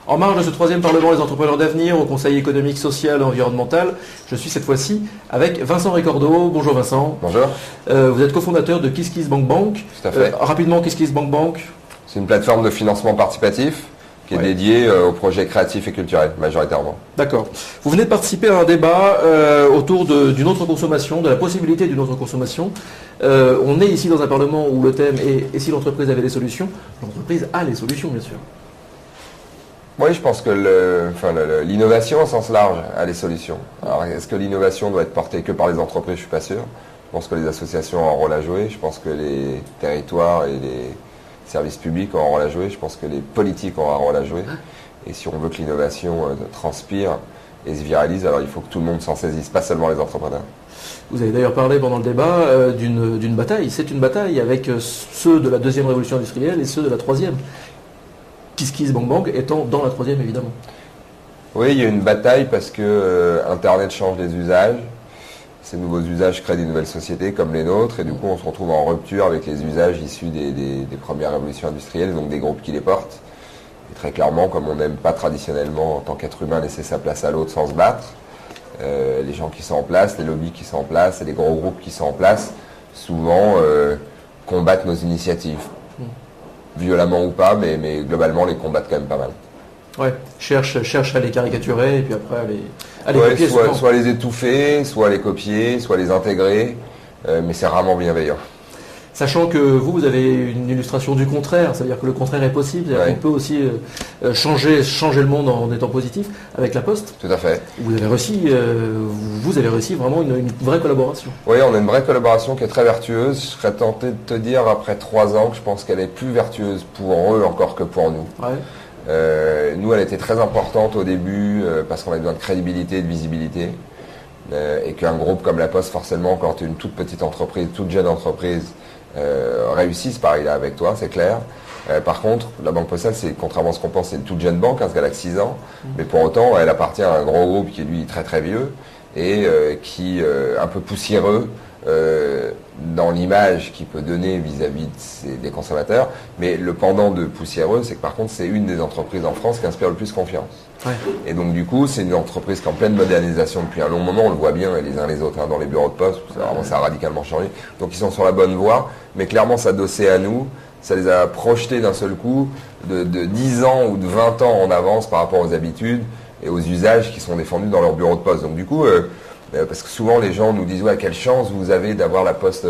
En marge de ce troisième Parlement des entrepreneurs d'avenir au Conseil économique, social et environnemental, je suis cette fois-ci avec Vincent Ricordeau. Bonjour Vincent. Bonjour. Vous êtes cofondateur de KissKissBankBank. Tout à fait. Rapidement, KissKissBankBank. C'est une plateforme de financement participatif qui est dédiée aux projets créatifs et culturels, majoritairement. D'accord. Vous venez de participer à un débat autour d'une autre consommation, de la possibilité d'une autre consommation. On est ici dans un Parlement où le thème est « Et si l'entreprise avait des solutions ?» L'entreprise a les solutions, bien sûr. Oui, je pense que l'innovation au sens large a les solutions. Alors, est-ce que l'innovation doit être portée que par les entreprises? Je suis pas sûr. Je pense que les associations ont un rôle à jouer. Je pense que les territoires et les services publics ont un rôle à jouer. Je pense que les politiques ont un rôle à jouer. Et si on veut que l'innovation transpire et se viralise, alors il faut que tout le monde s'en saisisse, pas seulement les entrepreneurs. Vous avez d'ailleurs parlé pendant le débat d'une bataille. C'est une bataille avec ceux de la deuxième révolution industrielle et ceux de la troisième. KissKissBankBank étant dans la troisième, évidemment. Oui, il y a une bataille parce que Internet change les usages. Ces nouveaux usages créent des nouvelles sociétés comme les nôtres et du coup on se retrouve en rupture avec les usages issus des premières révolutions industrielles, donc des groupes qui les portent. Et très clairement, comme on n'aime pas traditionnellement en tant qu'être humain laisser sa place à l'autre sans se battre, les gens qui sont en place, les lobbies qui sont en place et les gros groupes qui sont en place, souvent combattent nos initiatives. Violemment ou pas, mais globalement les combattent quand même pas mal. Ouais, cherche à les caricaturer et puis après à les copier. Soit les étouffer, soit les copier, soit les intégrer, mais c'est rarement bienveillant. Sachant que vous avez une illustration du contraire, ça veut dire que le contraire est possible, c'est-à-dire qu'on peut aussi changer le monde en étant positif avec la Poste. Tout à fait. Vous avez réussi vraiment une vraie collaboration. Oui, on a une vraie collaboration qui est très vertueuse. Je serais tenté de te dire, après 3 ans, que je pense qu'elle est plus vertueuse pour eux encore que pour nous. Ouais. Nous, elle était très importante au début parce qu'on avait besoin de crédibilité et de visibilité. Et qu'un groupe comme la Poste, forcément, quand tu es une toute petite entreprise, toute jeune entreprise, réussissent pareil là avec toi, c'est clair. Par contre, la Banque Postale, c'est contrairement à ce qu'on pense, c'est une toute jeune banque, parce qu'elle a que 6 ans, mais pour autant, elle appartient à un gros groupe qui est lui très très vieux et qui un peu poussiéreux dans l'image qu'il peut donner vis-à-vis des consommateurs. Mais le pendant de poussiéreux, c'est que par contre, c'est une des entreprises en France qui inspire le plus confiance. Ouais. Et donc du coup, c'est une entreprise qui est en pleine modernisation depuis un long moment, on le voit bien les uns les autres dans les bureaux de poste, ça a radicalement changé. Donc ils sont sur la bonne voie, mais clairement s'adosser à nous, ça les a projetés d'un seul coup de 10 ans ou de 20 ans en avance par rapport aux habitudes et aux usages qui sont défendus dans leur bureau de poste. Donc du coup, parce que souvent les gens nous disent ouais, quelle chance vous avez d'avoir la Poste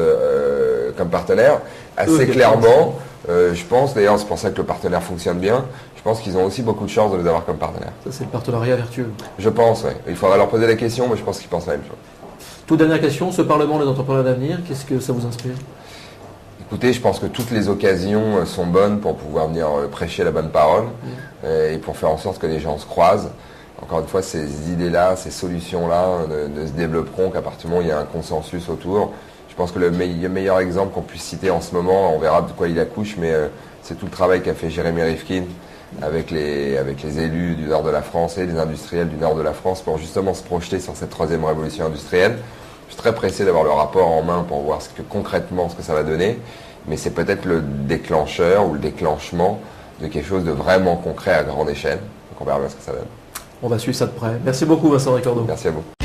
comme partenaire. Assez clairement, je pense, d'ailleurs c'est pour ça que le partenaire fonctionne bien, je pense qu'ils ont aussi beaucoup de chance de les avoir comme partenaires. Ça c'est le partenariat vertueux. Je pense, oui. Il faudra leur poser la question, mais je pense qu'ils pensent la même chose. Toute dernière question, ce Parlement des entrepreneurs d'avenir, qu'est-ce que ça vous inspire? Écoutez, je pense que toutes les occasions sont bonnes pour pouvoir venir prêcher la bonne parole et pour faire en sorte que les gens se croisent. Encore une fois, ces idées-là, ces solutions-là ne se développeront qu'à partir du moment où il y a un consensus autour. Je pense que le meilleur exemple qu'on puisse citer en ce moment, on verra de quoi il accouche, mais c'est tout le travail qu'a fait Jérémy Rifkin avec les élus du nord de la France et les industriels du nord de la France pour justement se projeter sur cette troisième révolution industrielle. Je suis très pressé d'avoir le rapport en main pour voir concrètement ce que ça va donner, mais c'est peut-être le déclencheur ou le déclenchement de quelque chose de vraiment concret à grande échelle. Donc on verra bien ce que ça donne. On va suivre ça de près. Merci beaucoup Vincent Ricordeau. Merci à vous.